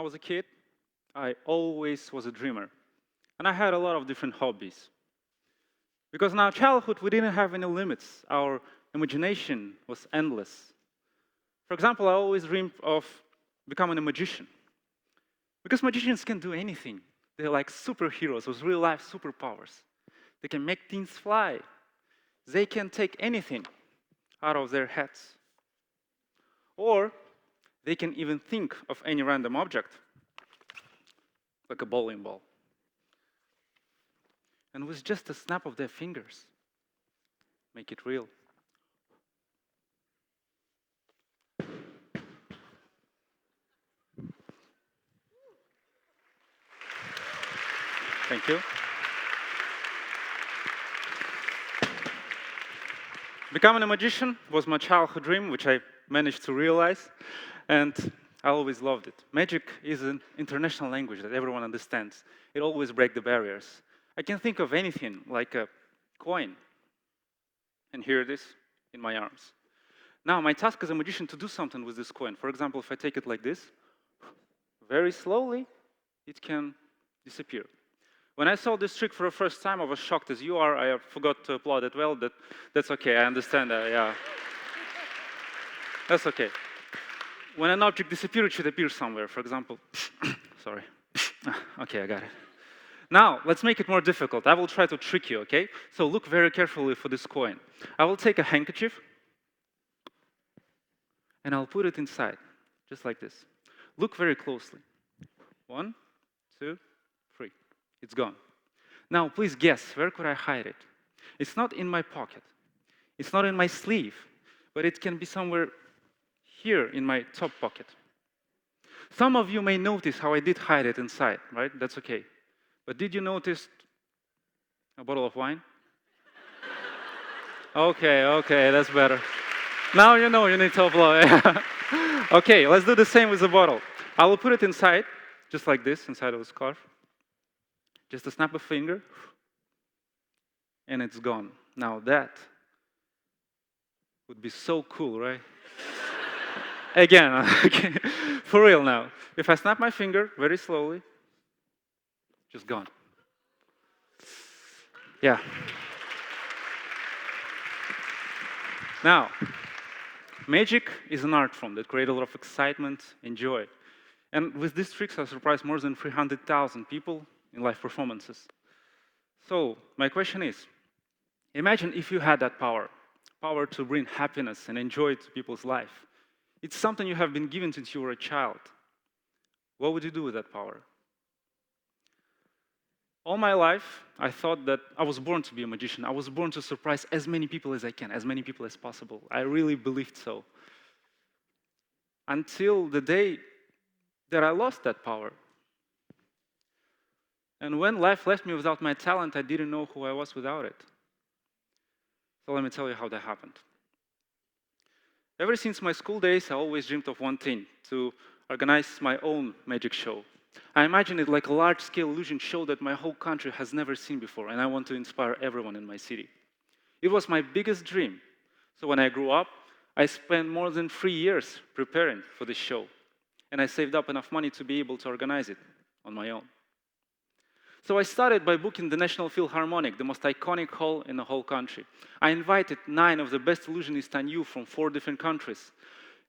was a kid, I always was a dreamer. And I had a lot of different hobbies. Because in our childhood, we didn't have any limits. Our imagination was endless. For example, I always dreamed of becoming a magician. Because magicians can do anything. They're like superheroes with real-life superpowers. They can make things fly. They can take anything out of their heads. Or they can even think of any random object, like a bowling ball. And with just a snap of their fingers, make it real. Thank you. Becoming a magician was my childhood dream, which I managed to realize, and I always loved it. Magic is an international language that everyone understands. It always breaks the barriers. I can think of anything, like a coin, and here it is in my arms. Now, my task as a magician to do something with this coin. For example, if I take it like this, very slowly, it can disappear. When I saw this trick for the first time, I was shocked as you are. I forgot to applaud it well. That's okay, I understand that, yeah. That's okay. When an object disappears, it should appear somewhere. For example, sorry. Okay, I got it. Now, let's make it more difficult. I will try to trick you, okay? So look very carefully for this coin. I will take a handkerchief, and I'll put it inside, just like this. Look very closely. 1, 2, 3. It's gone. Now, please guess, where could I hide it? It's not in my pocket. It's not in my sleeve, but it can be somewhere here in my top pocket. Some of you may notice how I did hide it inside, right? That's okay. But did you notice a bottle of wine? Okay, that's better. Now you know you need to applaud. Okay, let's do the same with the bottle. I will put it inside, just like this, inside of the scarf. Just a snap of finger, and it's gone. Now that would be so cool, right? Again, okay. For real now. If I snap my finger very slowly, just gone. Yeah. Now, magic is an art form that creates a lot of excitement and joy. And with these tricks, I surprised more than 300,000 people in live performances. So, my question is, imagine if you had that power to bring happiness and joy to people's life. It's something you have been given since you were a child. What would you do with that power? All my life, I thought that I was born to be a magician. I was born to surprise as many people as I can, as many people as possible. I really believed so. Until the day that I lost that power. And when life left me without my talent, I didn't know who I was without it. So let me tell you how that happened. Ever since my school days, I always dreamed of one thing, to organize my own magic show. I imagine it like a large-scale illusion show that my whole country has never seen before, and I want to inspire everyone in my city. It was my biggest dream. So when I grew up, I spent more than 3 years preparing for this show, and I saved up enough money to be able to organize it on my own. So I started by booking the National Philharmonic, the most iconic hall in the whole country. I invited 9 of the best illusionists I knew from 4 different countries.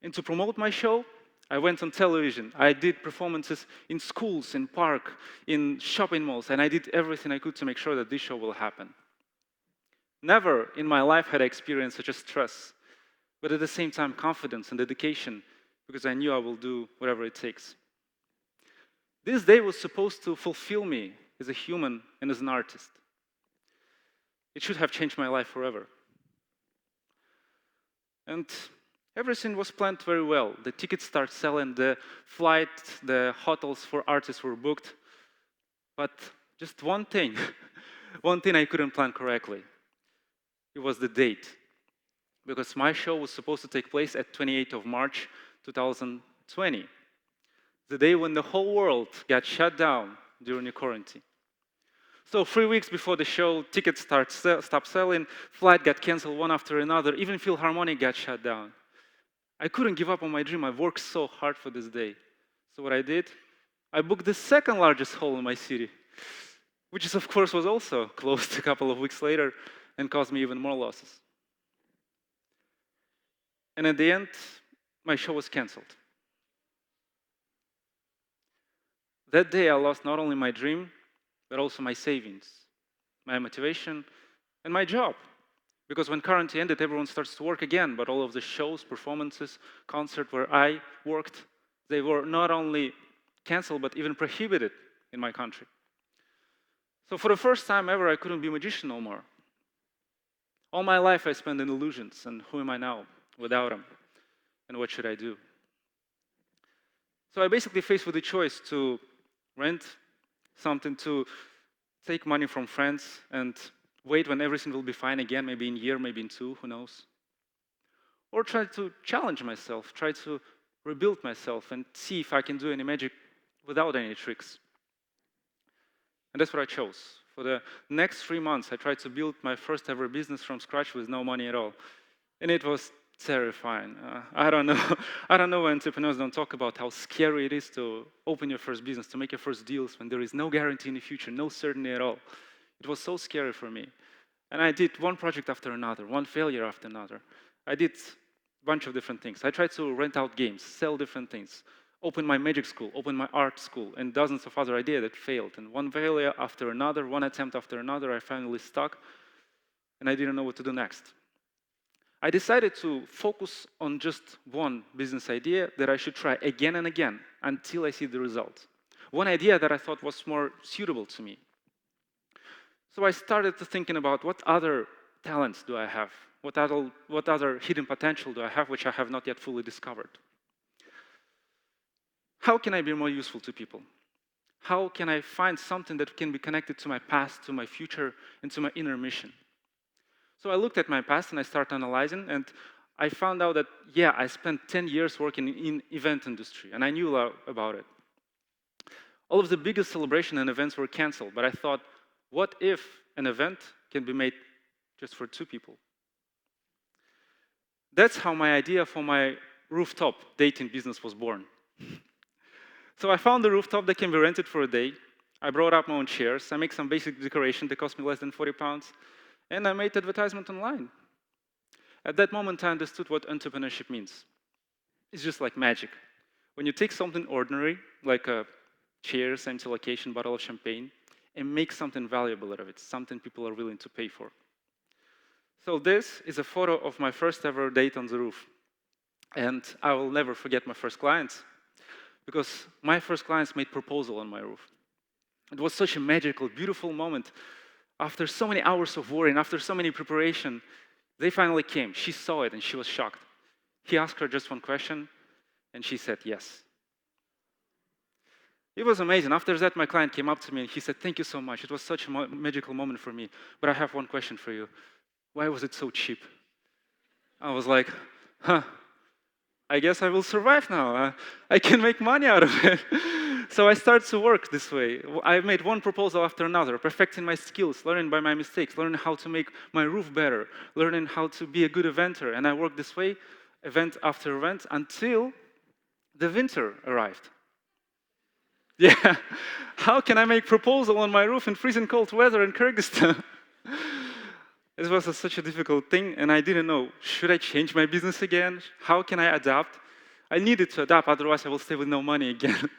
And to promote my show, I went on television. I did performances in schools, in parks, in shopping malls, and I did everything I could to make sure that this show will happen. Never in my life had I experienced such a stress, but at the same time confidence and dedication, because I knew I will do whatever it takes. This day was supposed to fulfill me as a human and as an artist. It should have changed my life forever. And everything was planned very well. The tickets started selling, the flights, the hotels for artists were booked. But just one thing, one thing I couldn't plan correctly. It was the date. Because my show was supposed to take place at 28th of March, 2020. The day when the whole world got shut down during the quarantine. So 3 weeks before the show, tickets stopped selling, flight got canceled one after another, even Philharmonic got shut down. I couldn't give up on my dream. I worked so hard for this day. So what I did, I booked the second largest hall in my city, which is, of course, was also closed a couple of weeks later and caused me even more losses. And at the end, my show was canceled. That day, I lost not only my dream, but also my savings, my motivation, and my job. Because when quarantine ended, everyone starts to work again, but all of the shows, performances, concerts where I worked, they were not only canceled, but even prohibited in my country. So for the first time ever, I couldn't be a magician no more. All my life I spent in illusions, and who am I now without them? And what should I do? So I basically faced with the choice to rent something, to take money from friends and wait when everything will be fine again, maybe in a year, maybe in two, who knows? Or try to challenge myself, try to rebuild myself and see if I can do any magic without any tricks. And that's what I chose. For the next 3 months, I tried to build my first ever business from scratch with no money at all. And it was terrifying. I don't know. I don't know why entrepreneurs don't talk about how scary it is to open your first business, to make your first deals when there is no guarantee in the future, no certainty at all. It was so scary for me. And I did one project after another, one failure after another. I did a bunch of different things. I tried to rent out games, sell different things, open my magic school, open my art school, and dozens of other ideas that failed. And one failure after another, one attempt after another, I finally stuck, and I didn't know what to do next. I decided to focus on just one business idea that I should try again and again until I see the result. One idea that I thought was more suitable to me. So I started to thinking about what other talents do I have? What other hidden potential do I have which I have not yet fully discovered? How can I be more useful to people? How can I find something that can be connected to my past, to my future, and to my inner mission? So I looked at my past and I started analyzing, and I found out that, yeah, I spent 10 years working in event industry, and I knew a lot about it. All of the biggest celebrations and events were canceled, but I thought, what if an event can be made just for 2 people? That's how my idea for my rooftop dating business was born. So I found a rooftop that can be rented for a day. I brought up my own chairs. I make some basic decoration that cost me less than 40 pounds. And I made advertisement online. At that moment, I understood what entrepreneurship means. It's just like magic. When you take something ordinary, like a chair, empty location, bottle of champagne, and make something valuable out of it, something people are willing to pay for. So this is a photo of my first ever date on the roof. And I will never forget my first clients, because my first clients made proposal on my roof. It was such a magical, beautiful moment. After so many hours of worrying, after so many preparation, they finally came. She saw it and she was shocked. He asked her just one question, and she said yes. It was amazing. After that, my client came up to me and he said, "Thank you so much. It was such a magical moment for me. But I have one question for you. Why was it so cheap?" I was like, I guess I will survive now. I can make money out of it. So I started to work this way. I made one proposal after another, perfecting my skills, learning by my mistakes, learning how to make my roof better, learning how to be a good eventer. And I worked this way, event after event, until the winter arrived. Yeah, how can I make proposal on my roof in freezing cold weather in Kyrgyzstan? It was such a difficult thing, and I didn't know, should I change my business again? How can I adapt? I needed to adapt, otherwise I will stay with no money again.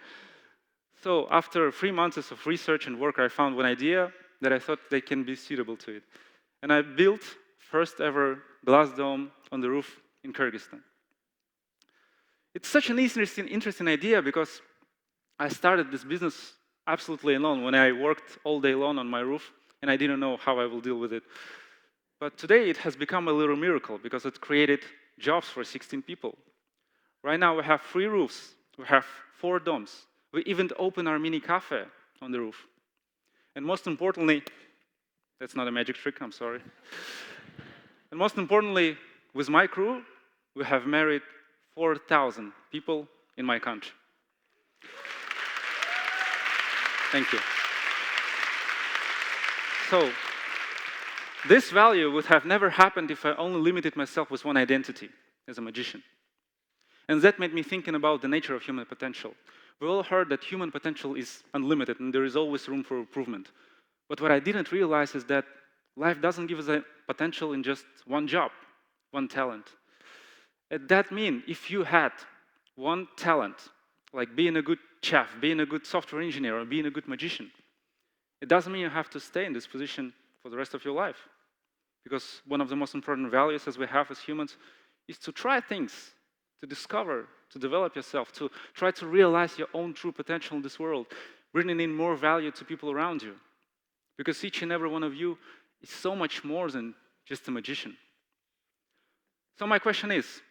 So after 3 months of research and work, I found one idea that I thought they can be suitable to it. And I built first ever glass dome on the roof in Kyrgyzstan. It's such an interesting idea because I started this business absolutely alone when I worked all day long on my roof, and I didn't know how I will deal with it. But today it has become a little miracle because it created jobs for 16 people. Right now we have 3 roofs, we have 4 domes. We even open our mini cafe on the roof. And most importantly, that's not a magic trick, I'm sorry. And most importantly, with my crew, we have married 4,000 people in my country. Thank you. So, this value would have never happened if I only limited myself with one identity as a magician. And that made me thinking about the nature of human potential. We all heard that human potential is unlimited and there is always room for improvement. But what I didn't realize is that life doesn't give us a potential in just one job, one talent. And that means if you had one talent, like being a good chef, being a good software engineer, or being a good magician, it doesn't mean you have to stay in this position for the rest of your life. Because one of the most important values as we have as humans is to try things, to discover, to develop yourself, to try to realize your own true potential in this world, bringing in more value to people around you. Because each and every one of you is so much more than just a magician. So my question is,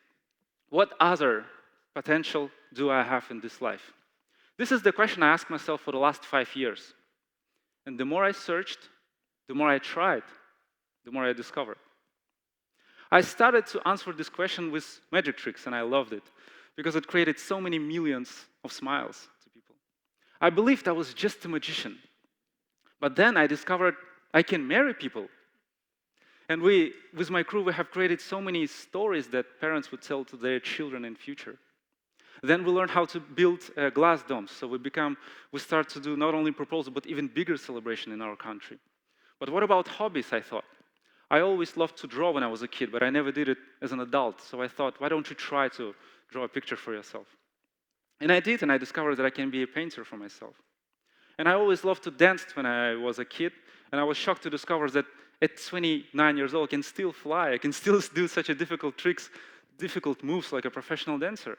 what other potential do I have in this life? This is the question I asked myself for the last 5 years. And the more I searched, the more I tried, the more I discovered. I started to answer this question with magic tricks, and I loved it, because it created so many millions of smiles to people. I believed I was just a magician. But then I discovered I can marry people. And with my crew, we have created so many stories that parents would tell to their children in future. Then we learned how to build glass domes. So we start to do not only proposal, but even bigger celebration in our country. But what about hobbies, I thought? I always loved to draw when I was a kid, but I never did it as an adult. So I thought, why don't you try to draw a picture for yourself? And I did, and I discovered that I can be a painter for myself. And I always loved to dance when I was a kid, and I was shocked to discover that at 29 years old, I can still fly, I can still do such a difficult tricks, difficult moves like a professional dancer.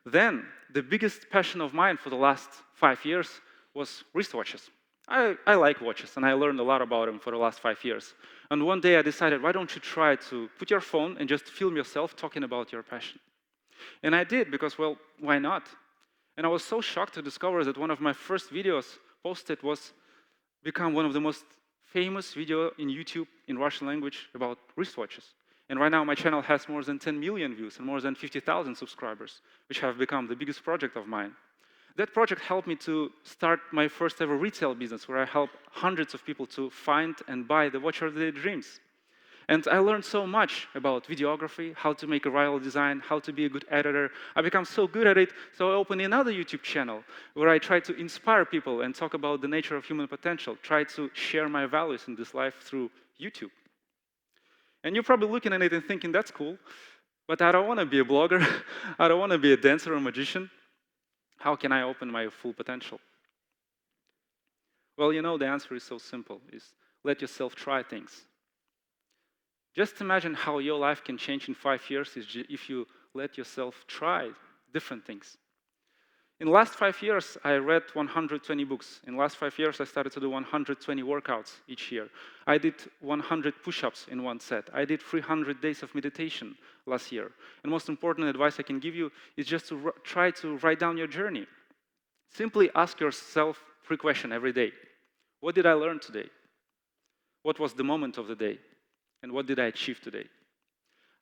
Then, the biggest passion of mine for the last 5 years was wristwatches. I like watches, and I learned a lot about them for the last 5 years. And one day I decided, why don't you try to put your phone and just film yourself talking about your passion? And I did, because, well, why not? And I was so shocked to discover that one of my first videos posted was become one of the most famous video in YouTube in Russian language about wristwatches. And right now my channel has more than 10 million views and more than 50,000 subscribers, which have become the biggest project of mine. That project helped me to start my first ever retail business, where I help hundreds of people to find and buy the watch of their dreams. And I learned so much about videography, how to make a viral design, how to be a good editor. I became so good at it, so I opened another YouTube channel where I try to inspire people and talk about the nature of human potential, try to share my values in this life through YouTube. And you're probably looking at it and thinking, that's cool, but I don't want to be a blogger. I don't want to be a dancer or a magician. How can I open my full potential? Well, the answer is so simple, is let yourself try things. Just imagine how your life can change in 5 years if you let yourself try different things. In the last 5 years, I read 120 books. In the last 5 years, I started to do 120 workouts each year. I did 100 push-ups in one set. I did 300 days of meditation last year. And most important advice I can give you is just to try to write down your journey. Simply ask yourself 3 questions every day. What did I learn today? What was the moment of the day? And what did I achieve today?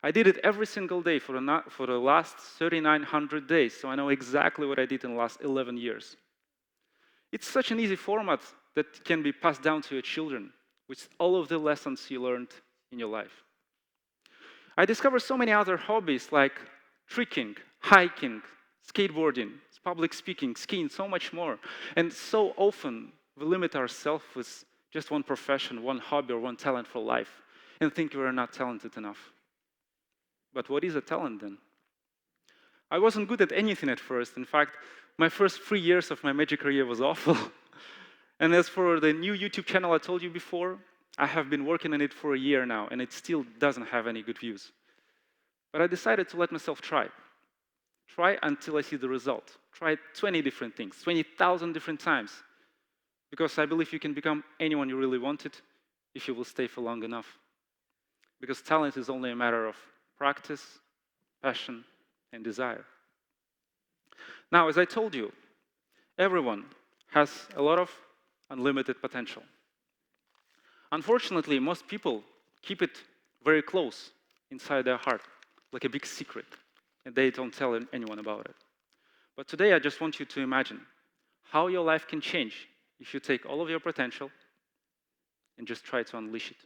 I did it every single day for the last 3,900 days, so I know exactly what I did in the last 11 years. It's such an easy format that can be passed down to your children with all of the lessons you learned in your life. I discovered so many other hobbies like trekking, hiking, skateboarding, public speaking, skiing, so much more. And so often we limit ourselves with just one profession, one hobby, or one talent for life, and think we're not talented enough. But what is a talent then? I wasn't good at anything at first. In fact, my first 3 years of my magic career was awful. And as for the new YouTube channel I told you before, I have been working on it for a year now, and it still doesn't have any good views. But I decided to let myself try. Try until I see the result. Try 20 different things, 20,000 different times. Because I believe you can become anyone you really wanted if you will stay for long enough. Because talent is only a matter of practice, passion, and desire. Now, as I told you, everyone has a lot of unlimited potential. Unfortunately, most people keep it very close inside their heart, like a big secret, and they don't tell anyone about it. But today, I just want you to imagine how your life can change if you take all of your potential and just try to unleash it.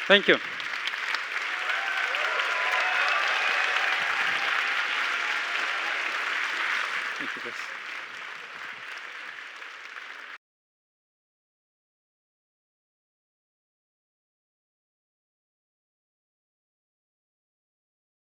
Thank you. Thank you, guys.